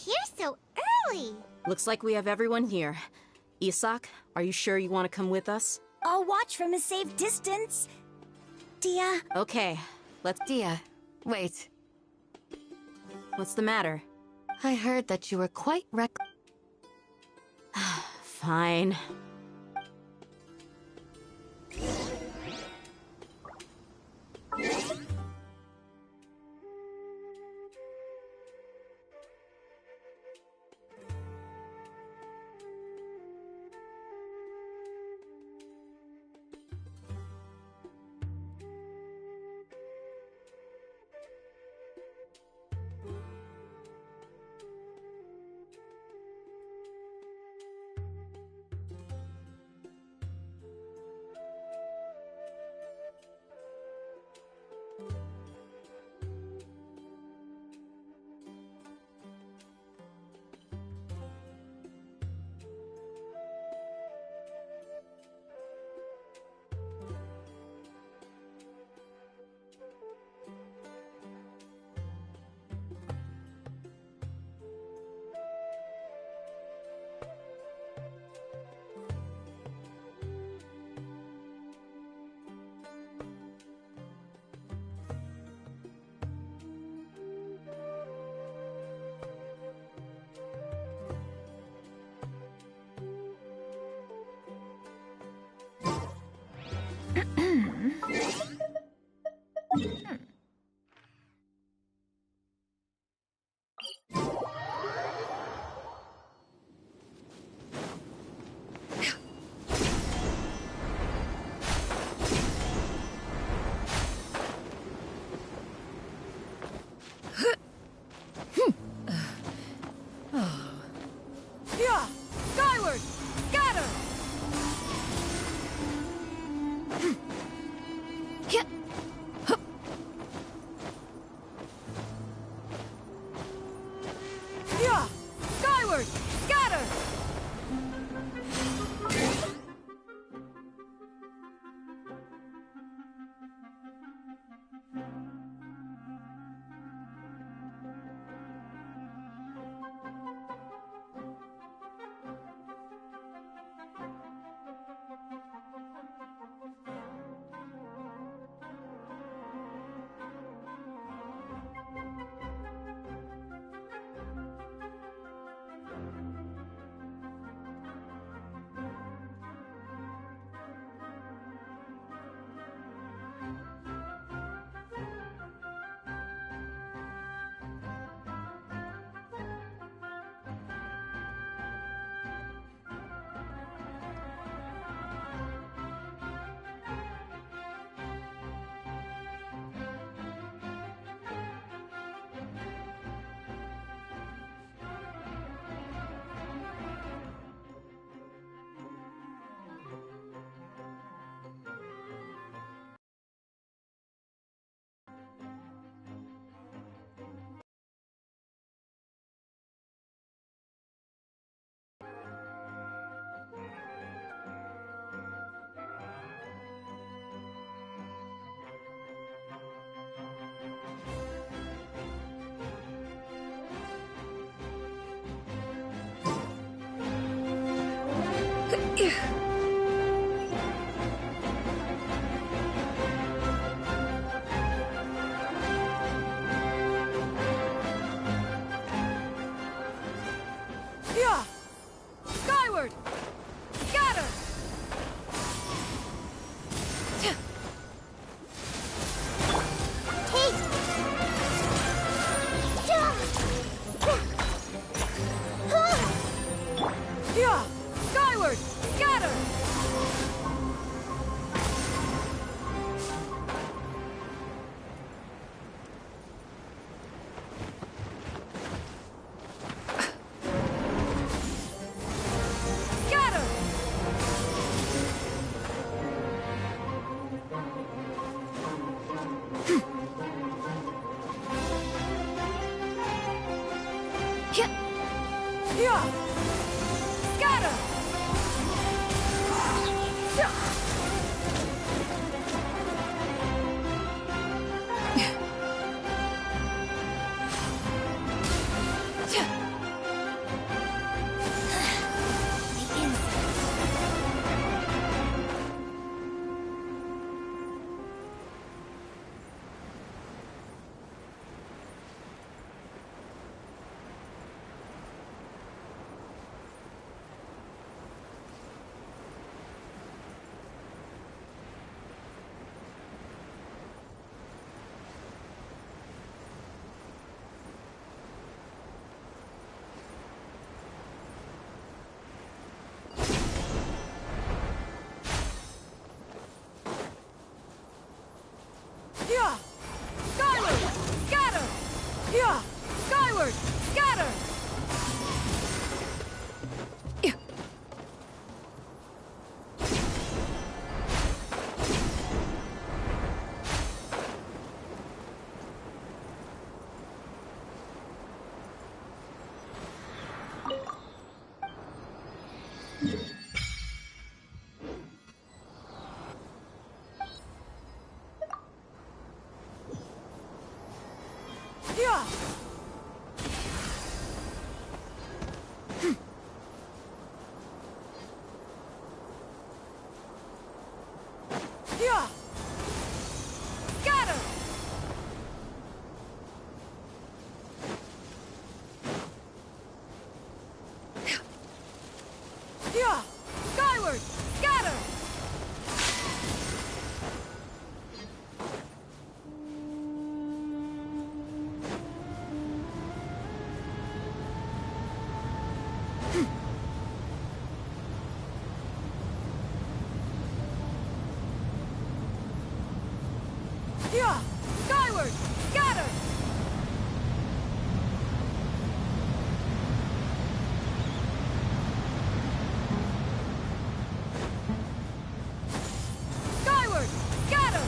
here so early? Looks like we have everyone here. Isak, are you sure you want to come with us? I'll watch from a safe distance. Dia. Okay, let's... Dia, wait. What's the matter? I heard that you were quite Fine. Yeah! Skyward! Scatter! Yeah! Yeah! Scatter! Yeah! Skyward! Scatter! Yeah! Skyward! Scatter! Skyward! Scatter!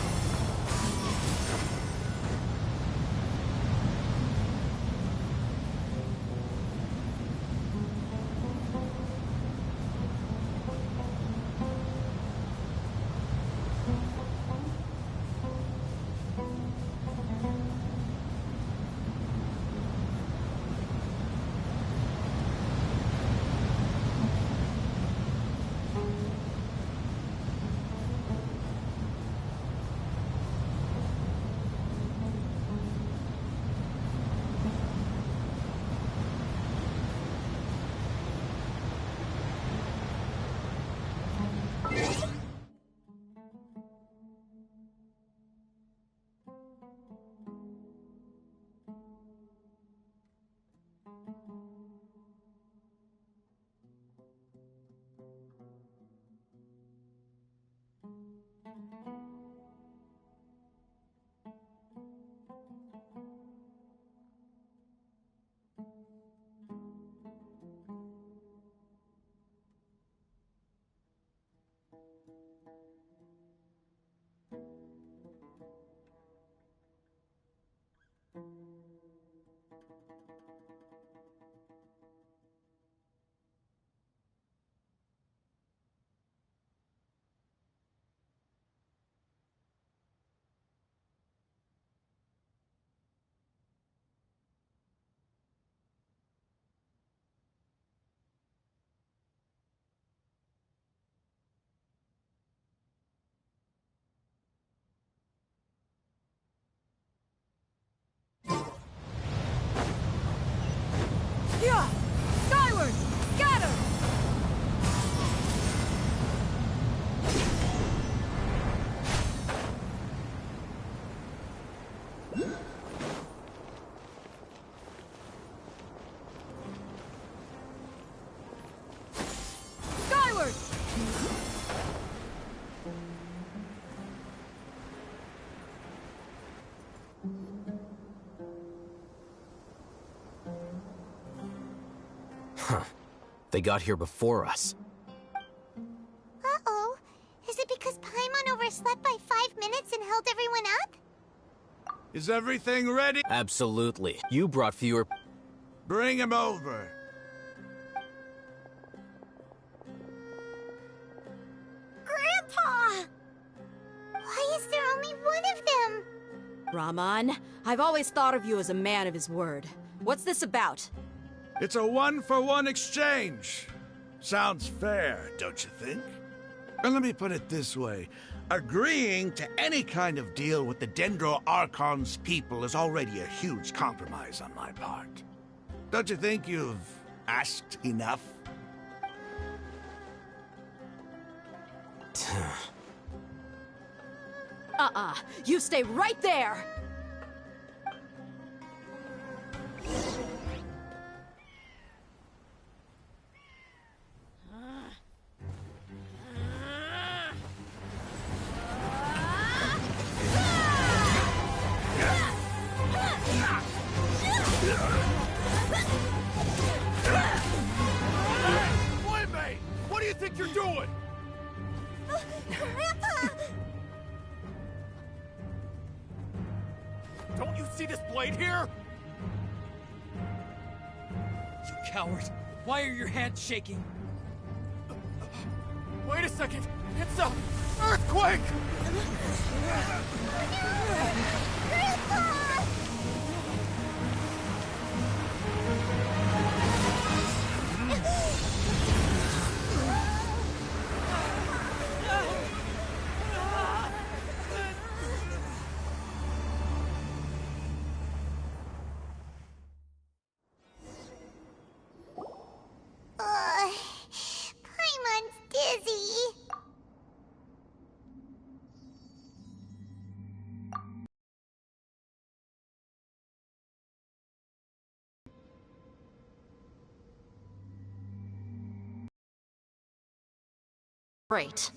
Yeah! Skyward! Scatter! Skyward! They got here before us. Uh-oh. Is it because Paimon overslept by 5 minutes and held everyone up? Is everything ready? Absolutely. You brought fewer... Bring him over. Grandpa! Why is there only one of them? Rahman, I've always thought of you as a man of his word. What's this about? It's a one-for-one exchange. Sounds fair, don't you think? And let me put it this way. Agreeing to any kind of deal with the Dendro Archon's people is already a huge compromise on my part. Don't you think you've asked enough? You stay right there! blade here? You coward! Why are your hands shaking? Wait a second! It's a earthquake! Paimon's dizzy. Great.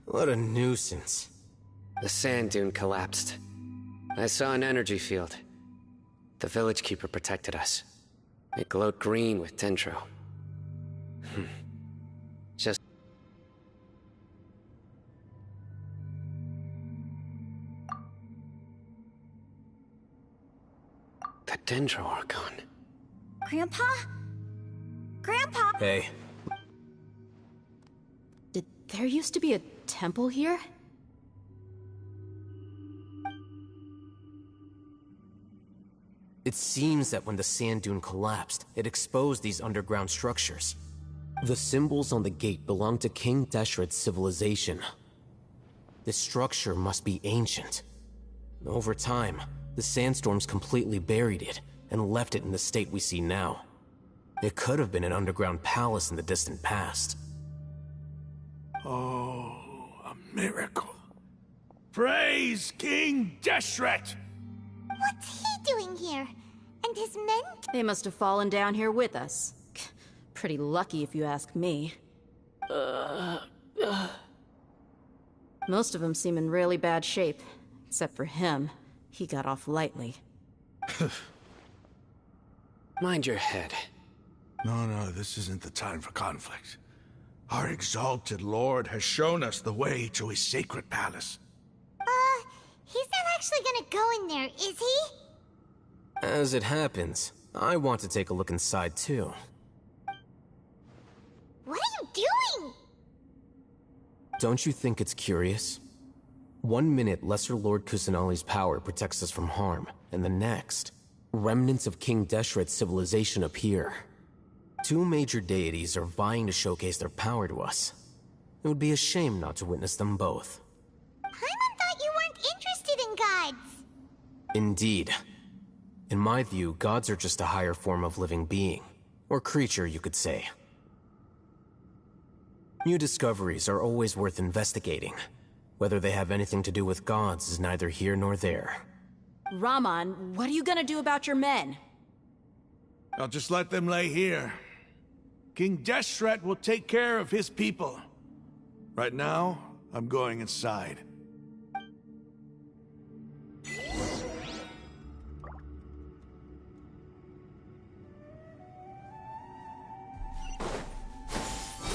What a nuisance. The sand dune collapsed. I saw an energy field. The village keeper protected us. It glowed green with dendro. Just... the dendro archon. Grandpa? Grandpa? Hey, Did there used to be a temple here? it seems that when the sand dune collapsed, it exposed these underground structures. The symbols on the gate belong to King Deshret's civilization. This structure must be ancient. Over time, the sandstorms completely buried it and left it in the state we see now. It could have been an underground palace in the distant past. Oh, a miracle. Praise King Deshret! What's he doing here? And his men? They must have fallen down here with us. Pretty lucky if you ask me. Most of them seem in really bad shape. Except for him. He got off lightly. Mind your head. No, this isn't the time for conflict. Our exalted lord has shown us the way to his sacred palace. He's not actually gonna go in there, is he? As it happens, I want to take a look inside too. What are you doing? Don't you think it's curious? 1 minute, Lesser Lord Kusanali's power protects us from harm, and the next, remnants of King Deshret's civilization appear. 2 major deities are vying to showcase their power to us. It would be a shame not to witness them both. Paimon thought you weren't interested in gods. Indeed. In my view, gods are just a higher form of living being. Or creature, you could say. New discoveries are always worth investigating. Whether they have anything to do with gods is neither here nor there. Raman, what are you gonna do about your men? I'll just let them lay here. King Deshret will take care of his people. Right now, I'm going inside.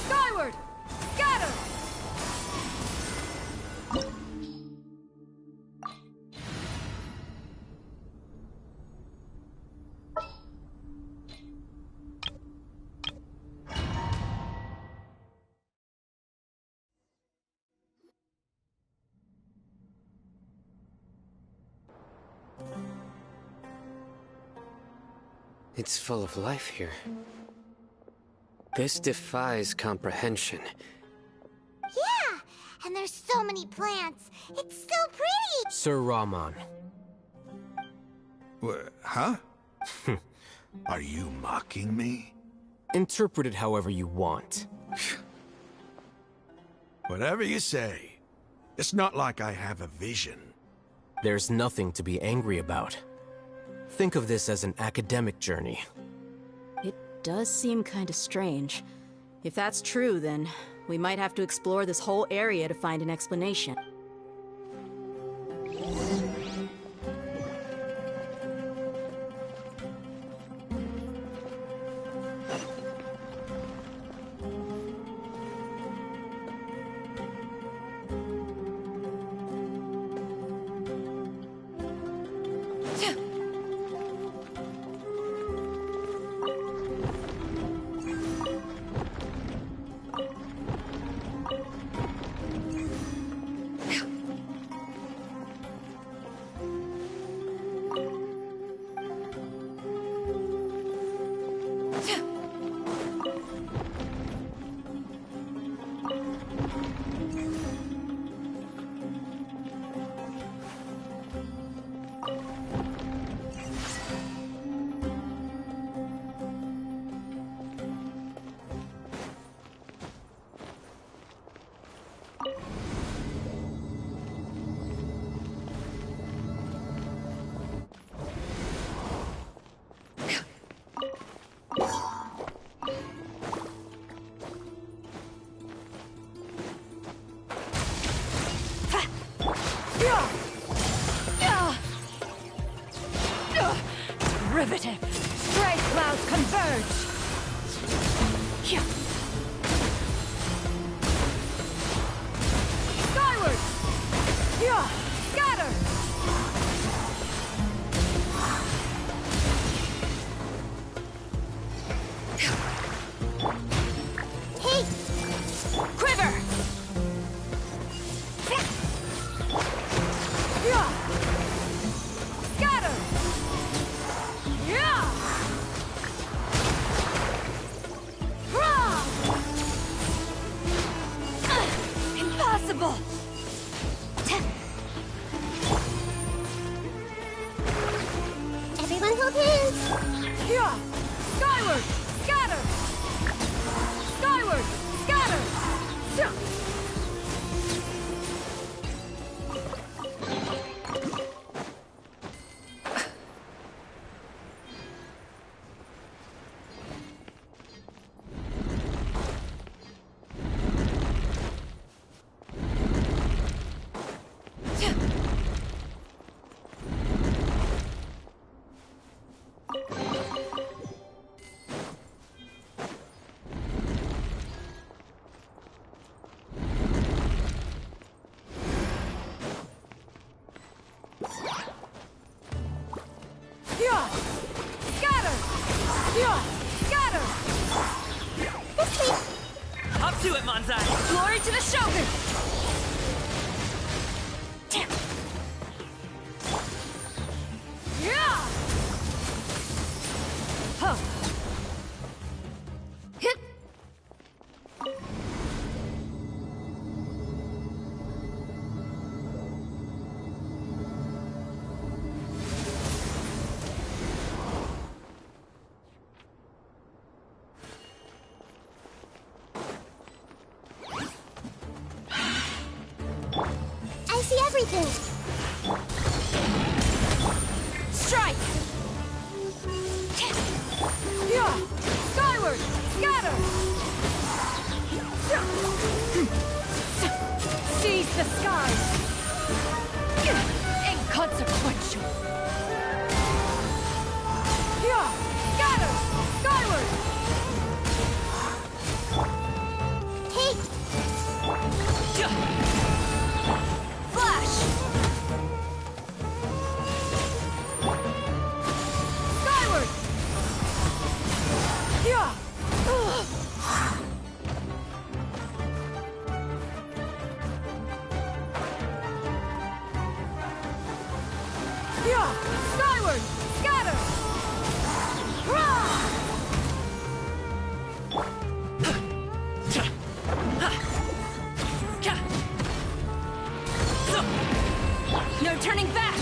Skyward! Scatter! It's full of life here. This defies comprehension. Yeah, and there's so many plants. It's so pretty. Sir Raman. Huh? Are you mocking me? Interpret it however you want. Whatever you say. It's not like I have a vision. There's nothing to be angry about. Think of this as an academic journey. It does seem kinda strange. If that's true, then we might have to explore this whole area to find an explanation. Riveted! Stray clouds converge! Skyward! Scatter! Hey! Quiver! Scatter! Impossible! Everyone hold hands! Skyward! Scatter! Skyward! Scatter! Scatter! Scatter! Up to it, Manzai! Glory to the Shogun! Huh. Hit! I see everything! Strike! Skyward! Scatter! Seize the skies! Inconsequential! Scatter! Skyward! Hey! Flash! Skyward! Skyward! Scatter! No turning back!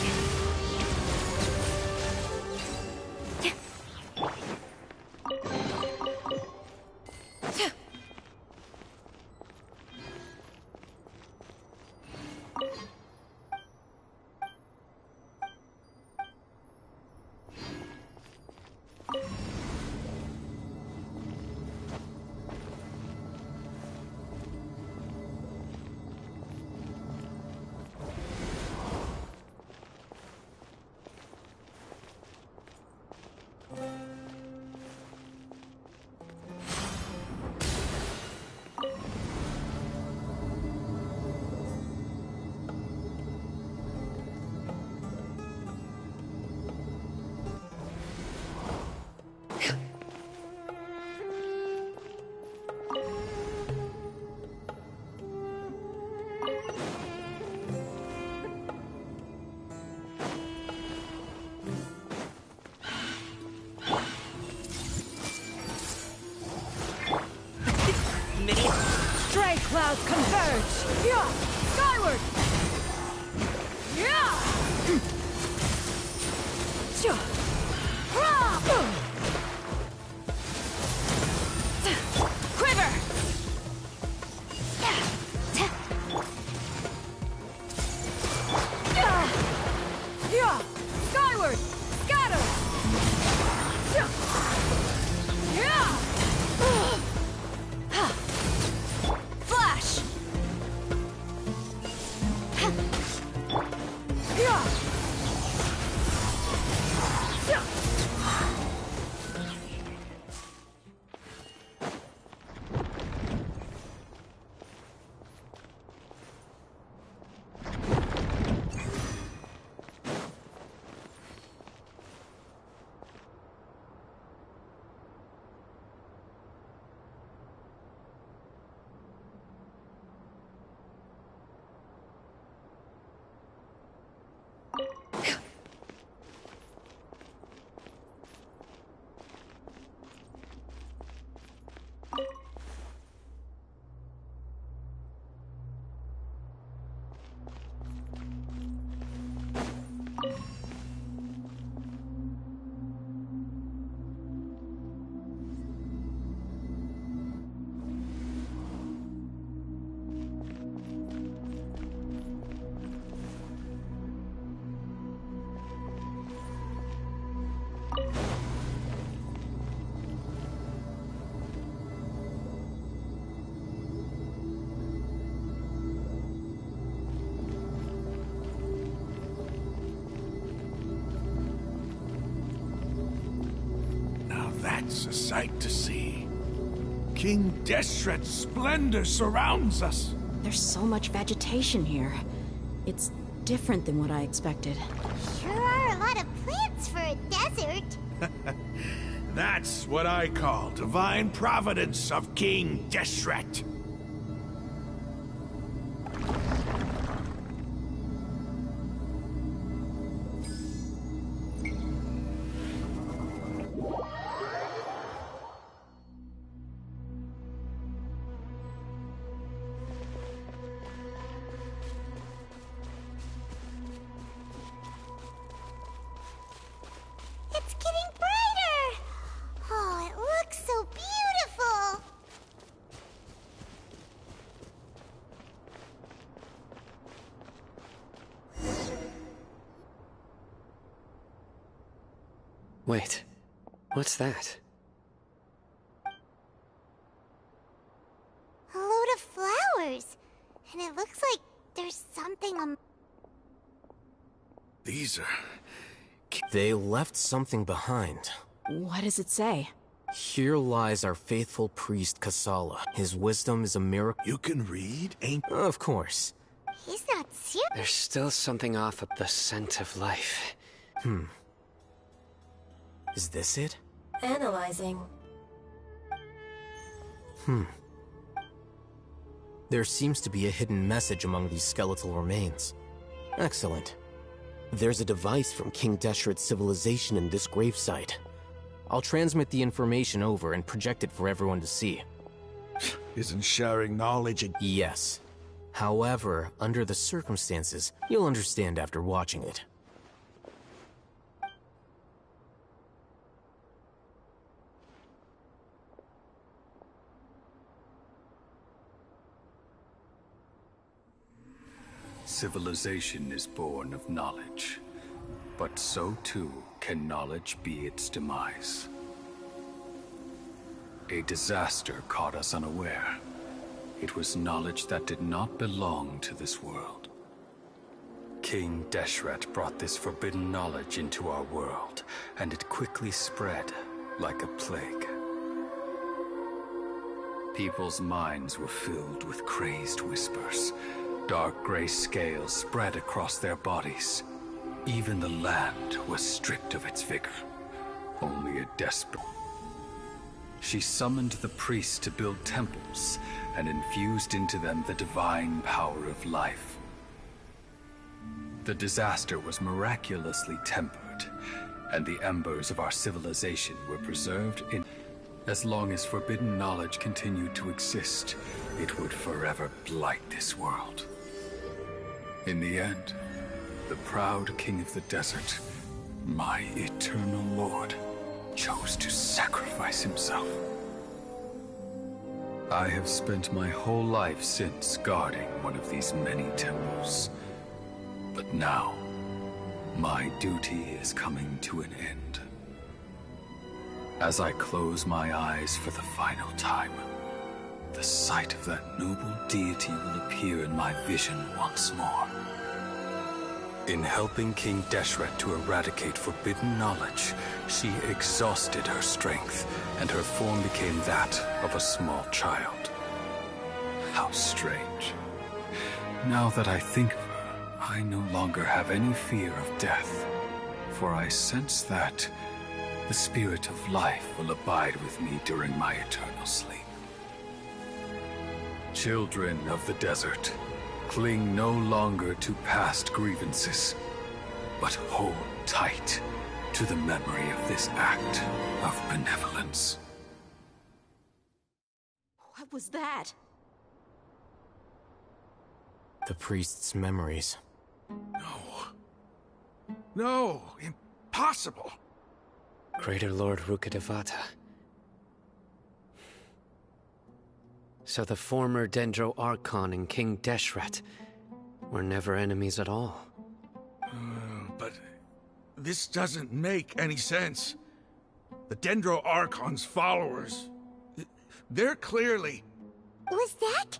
clouds converge! Yeah! Skyward! Yeah! Quiver! Yeah! Skyward! Scatter! Yeah! Flash! Yeah! That's a sight to see. King Deshret's splendor surrounds us. There's so much vegetation here. It's different than what I expected. Sure are a lot of plants for a desert. That's what I call divine providence of King Deshret. It's getting brighter! Oh, it looks so beautiful! Wait, what's that? A load of flowers. And it looks like there's something These are... They left something behind. What does it say? Here lies our faithful priest Kasala. His wisdom is a miracle. You can read, ain't... Of course. He's not serious. There's still something off of the scent of life. Is this it? Analyzing. There seems to be a hidden message among these skeletal remains. Excellent. There's a device from King Deshret's civilization in this gravesite. I'll transmit the information over and project it for everyone to see. Isn't sharing knowledge a... Yes. However, under the circumstances, you'll understand after watching it. Civilization is born of knowledge, but so too can knowledge be its demise. A disaster caught us unaware. It was knowledge that did not belong to this world. King Deshret brought this forbidden knowledge into our world, and it quickly spread like a plague. People's minds were filled with crazed whispers. Dark gray scales spread across their bodies. Even the land was stripped of its vigor. Only a desperate... She summoned the priests to build temples and infused into them the divine power of life. The disaster was miraculously tempered, and the embers of our civilization were preserved in... As long as forbidden knowledge continued to exist, it would forever blight this world. In the end, the proud king of the desert, my eternal lord, chose to sacrifice himself. I have spent my whole life since guarding one of these many temples. But now, my duty is coming to an end. As I close my eyes for the final time, the sight of that noble deity will appear in my vision once more. In helping King Deshret to eradicate forbidden knowledge, she exhausted her strength, and her form became that of a small child. How strange. Now that I think of her, I no longer have any fear of death, for I sense that the spirit of life will abide with me during my eternal sleep. Children of the desert, cling no longer to past grievances, but hold tight to the memory of this act of benevolence. What was that? The priest's memories. No, impossible. Greater Lord Rukkhadevata. So the former Dendro Archon and King Deshret were never enemies at all. But this doesn't make any sense. The Dendro Archon's followers, they're clearly... Was that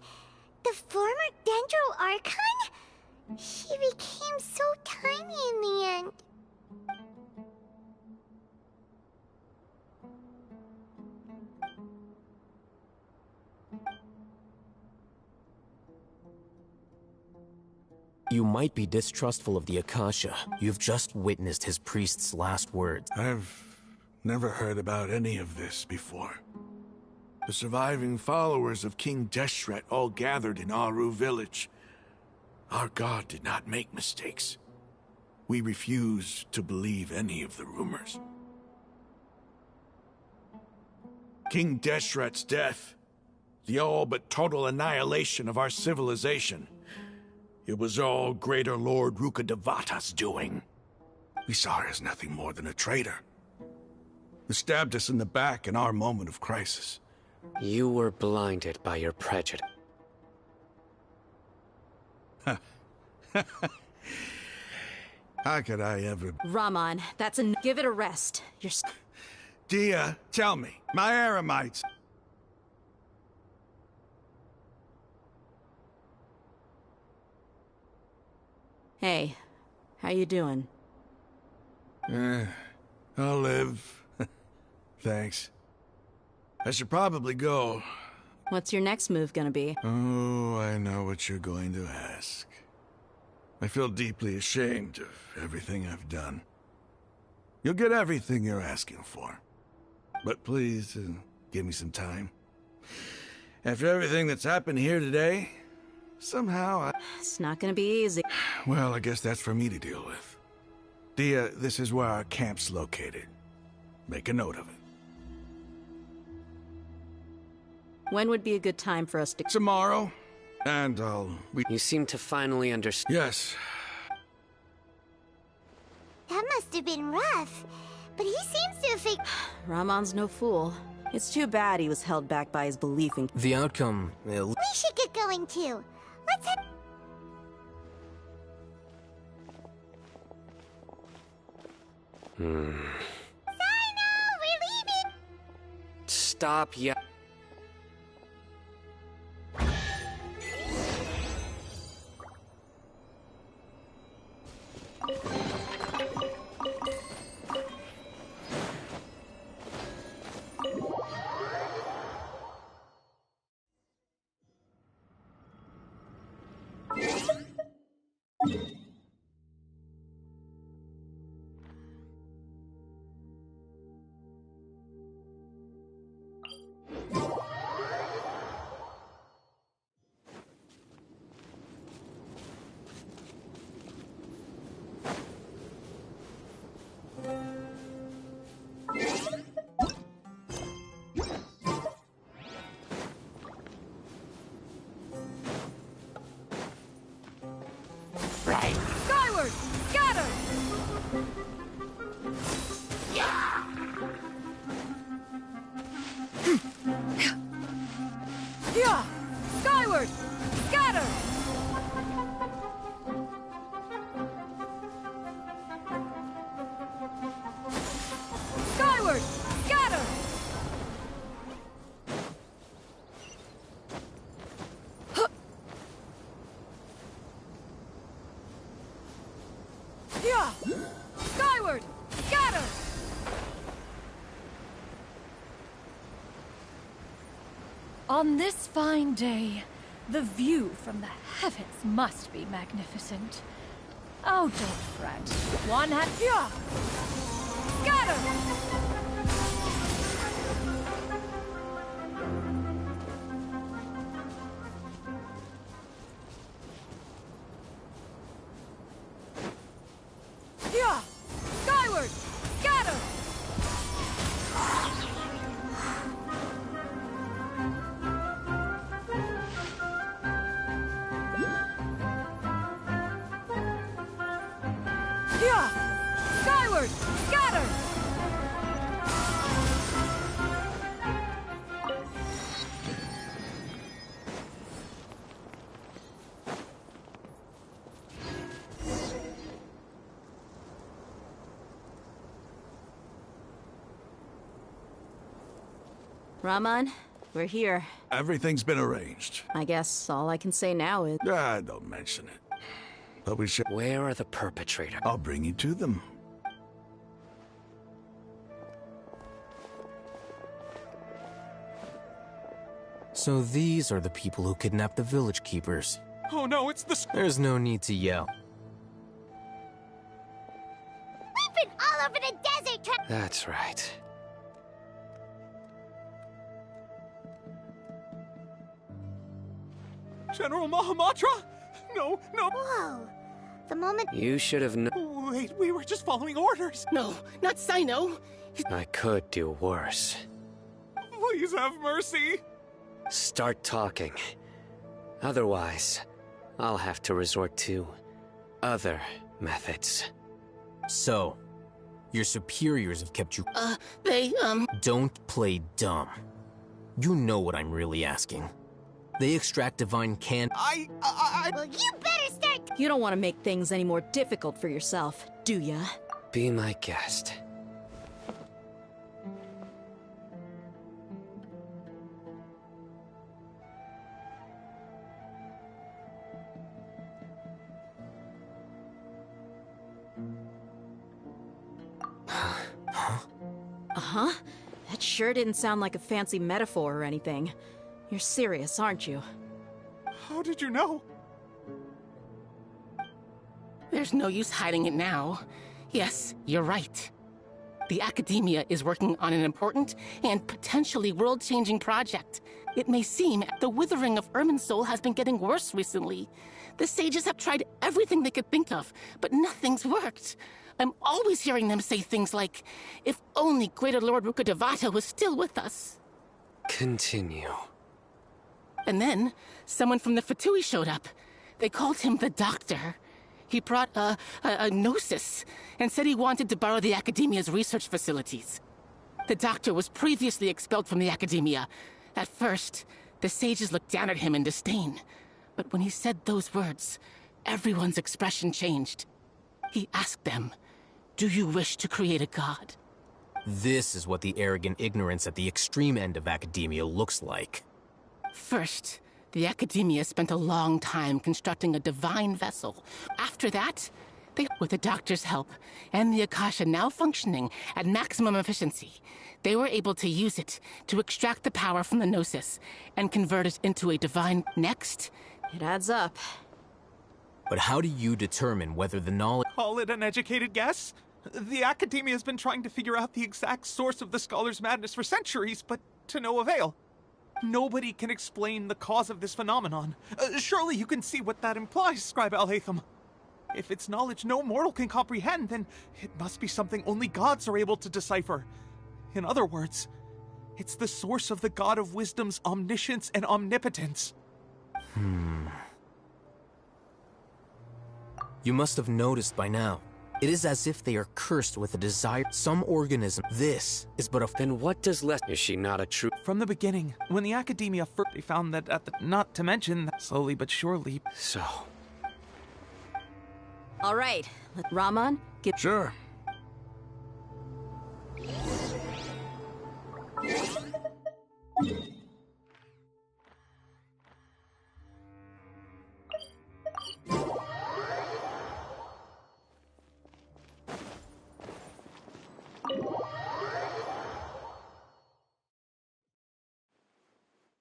the former Dendro Archon? She became so tiny in the end. You might be distrustful of the Akasha. You've just witnessed his priest's last words. I've never heard about any of this before. The surviving followers of King Deshret all gathered in Aru village. Our god did not make mistakes. We refuse to believe any of the rumors. King Deshret's death, the all but total annihilation of our civilization, it was all Greater Lord Rukkhadevata's doing. We saw her as nothing more than a traitor, who stabbed us in the back in our moment of crisis. You were blinded by your prejudice. How could I ever... Raman, that's a... Give it a rest. You're... Dia, tell me, my Aramites... Hey, how you doing? I'll live. Thanks. I should probably go. What's your next move gonna be? Oh, I know what you're going to ask. I feel deeply ashamed of everything I've done. You'll get everything you're asking for. But please, give me some time. After everything that's happened here today, somehow It's not gonna be easy. Well, I guess that's for me to deal with. Dia, this is where our camp's located. Make a note of it. When would be a good time for us to... Tomorrow, and You seem to finally understand. Yes. That must have been rough, but he seems to have figured... Ramon's no fool. It's too bad he was held back by his belief in... The outcome... We should get going too. Let's head... Sino, we're leaving! Stop yelling. On this fine day, the view from the heavens must be magnificent. Oh, don't fret. One hat. Yeah! Scatter! Yeah! Skyward! Scatter! Yeah! Skyward! Scatter! Raman, we're here. Everything's been arranged. I guess all I can say now is... Don't mention it. But we should... Where are the perpetrators? I'll bring you to them. So these are the people who kidnapped the village keepers. Oh no, it's the... There's no need to yell. We've been all over the desert That's right. General Mahamatra? No, no. Whoa. The moment... You should have known. Wait, we were just following orders. No, not Sino. I could do worse. Please have mercy. Start talking. Otherwise, I'll have to resort to other methods. So, your superiors have kept you... They, Don't play dumb. You know what I'm really asking. They extract divine can... Well, you better start... You don't want to make things any more difficult for yourself, do ya? Be my guest. Uh-huh. That sure didn't sound like a fancy metaphor or anything. You're serious, aren't you? How did you know? There's no use hiding it now. Yes, you're right. The Academia is working on an important and potentially world-changing project. It may seem the withering of Irminsul has been getting worse recently. The sages have tried everything they could think of, but nothing's worked. I'm always hearing them say things like, if only Greater Lord Rukkhadevata was still with us. Continue. And then, someone from the Fatui showed up. They called him the Doctor. He brought a gnosis and said he wanted to borrow the Academia's research facilities. The Doctor was previously expelled from the Academia. At first, the sages looked down at him in disdain. But when he said those words, everyone's expression changed. He asked them, "Do you wish to create a god?" This is what the arrogant ignorance at the extreme end of academia looks like. First, the Academia spent a long time constructing a divine vessel. After that, with the Doctor's help, and the Akasha now functioning at maximum efficiency, they were able to use it to extract the power from the Gnosis and convert it into a divine... Next... It adds up. But how do you determine whether the knowledge... Call it an educated guess? The Academia has been trying to figure out the exact source of the Scholar's madness for centuries, but to no avail. Nobody can explain the cause of this phenomenon. Surely you can see what that implies, Scribe Al-Haytham. If it's knowledge no mortal can comprehend, then it must be something only gods are able to decipher. In other words, it's the source of the God of Wisdom's omniscience and omnipotence. You must have noticed by now. It is as if they are cursed with a desire. Some organism. This is but a... Then what does Is she not a true... From the beginning, when the Academia first, they found that not to mention that slowly but surely... So... All right, Raman, get... Sure.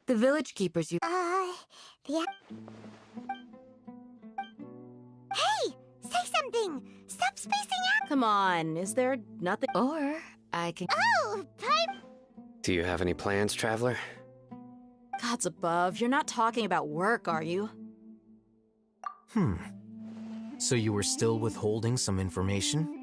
The village keepers you... the... Hey! Say something! Stop spacing out! Come on, is there nothing? Or I can... Oh, pipe! Do you have any plans, Traveler? Gods above, you're not talking about work, are you? So you were still withholding some information?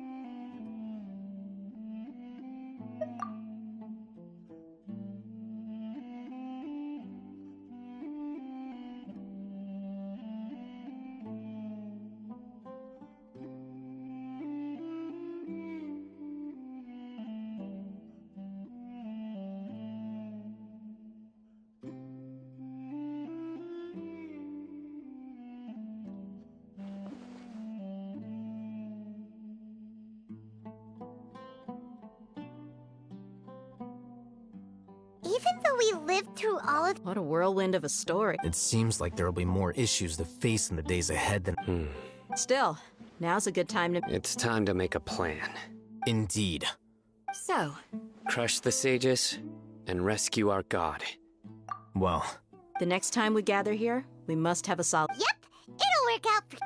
Even though we lived through all of... What a whirlwind of a story. It seems like there'll be more issues to face in the days ahead than... Still, now's a good time to... It's time to make a plan. Indeed. So, Crush the sages and rescue our god. Well, The next time we gather here, we must have a solid... Yep, it'll work out for...